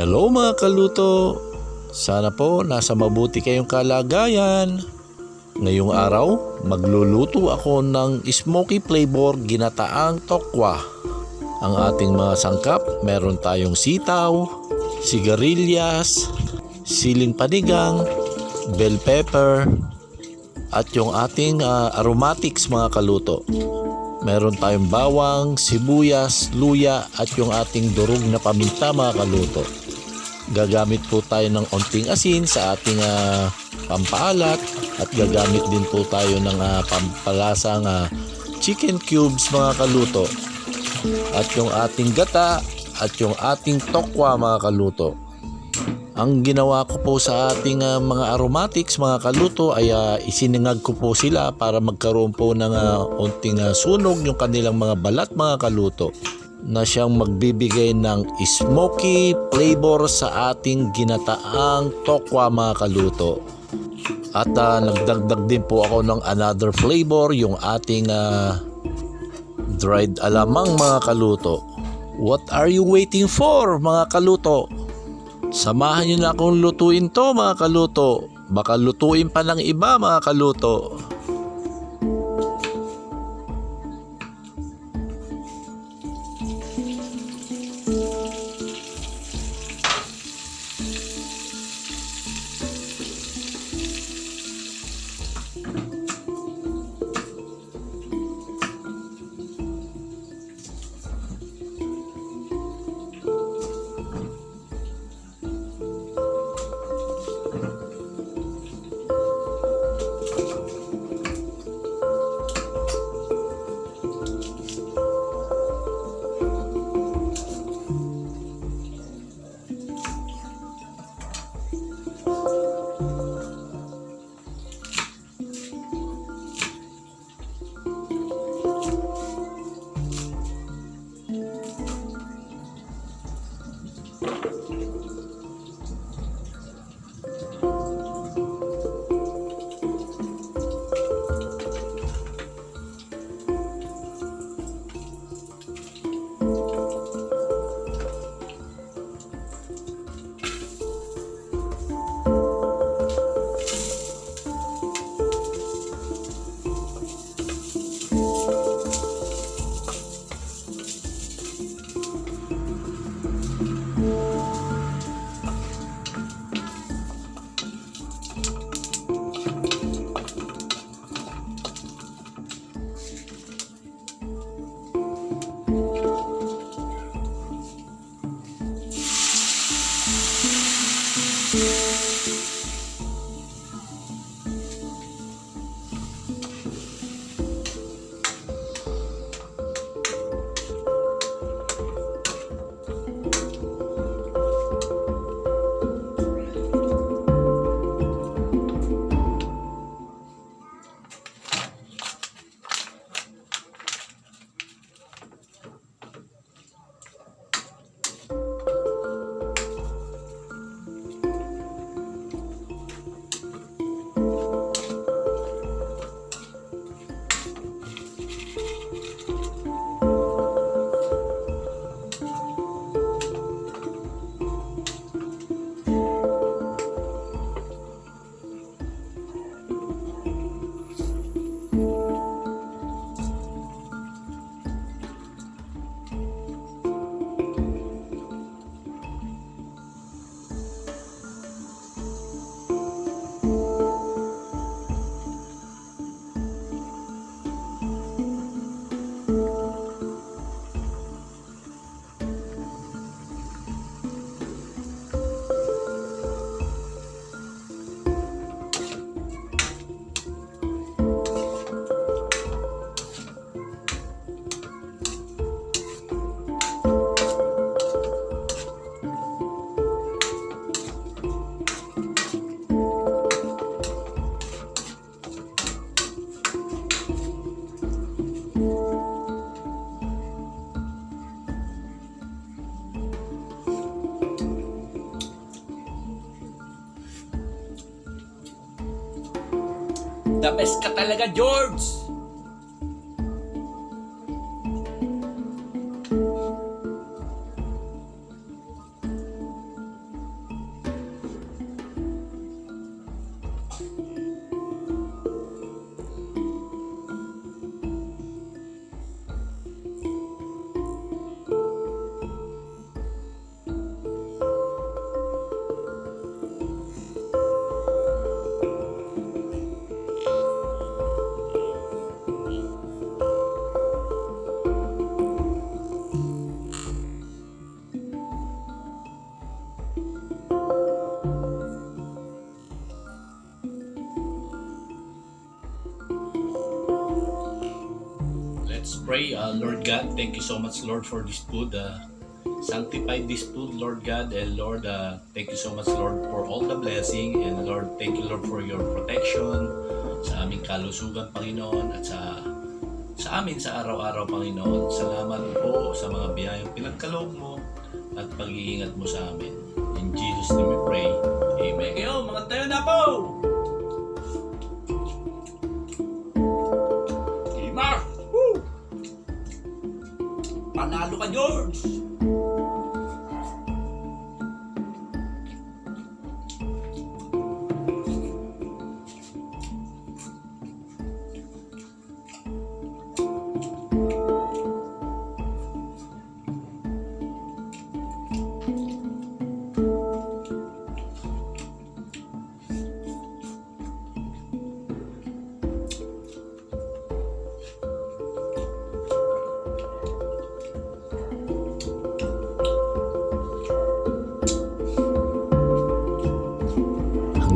Hello mga kaluto! Sana po nasa mabuti kayong kalagayan. Ngayong araw, magluluto ako ng smoky flavor ginataang tokwa. Ang ating mga sangkap, meron tayong sitaw, sigarilyas, siling panigang, bell pepper, at yung ating aromatics mga kaluto. Meron tayong bawang, sibuyas, luya at yung ating durog na paminta mga kaluto. Gagamit po tayo ng onting asin sa ating pampaalat at gagamit din po tayo ng pampalasang chicken cubes mga kaluto. At yung ating gata at yung ating tokwa mga kaluto. Ang ginawa ko po sa ating mga aromatics mga kaluto ay isiningag ko po sila para magkaroon po ng onting sunog yung kanilang mga balat mga kaluto na siyang magbibigay ng smoky flavor sa ating ginataang tokwa mga kaluto. At nagdagdag din po ako ng another flavor, yung ating dried alamang mga kaluto. What are you waiting for mga kaluto? Samahan nyo na akong lutuin to mga kaluto. Baka lutuin pa ng iba mga kaluto. The best ka talaga, George! pray. Lord God, thank you so much, Lord, for this food. Sanctify this food, Lord God. And Lord, thank you so much, Lord, for all the blessing. And Lord, thank you, Lord, for your protection sa aming kalusugan, Panginoon, at sa amin sa araw-araw, Panginoon. Salamat po sa mga biyayang pinagkaloob mo at pag-iingat mo sa amin. In Jesus' name we pray. Amen. Kayo, mga tayo na po! Mark! Woo! Panalo ka, George!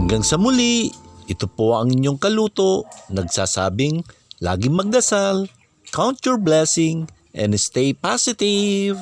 Hanggang sa muli, ito po ang inyong kaluto, nagsasabing laging magdasal, count your blessing, and stay positive.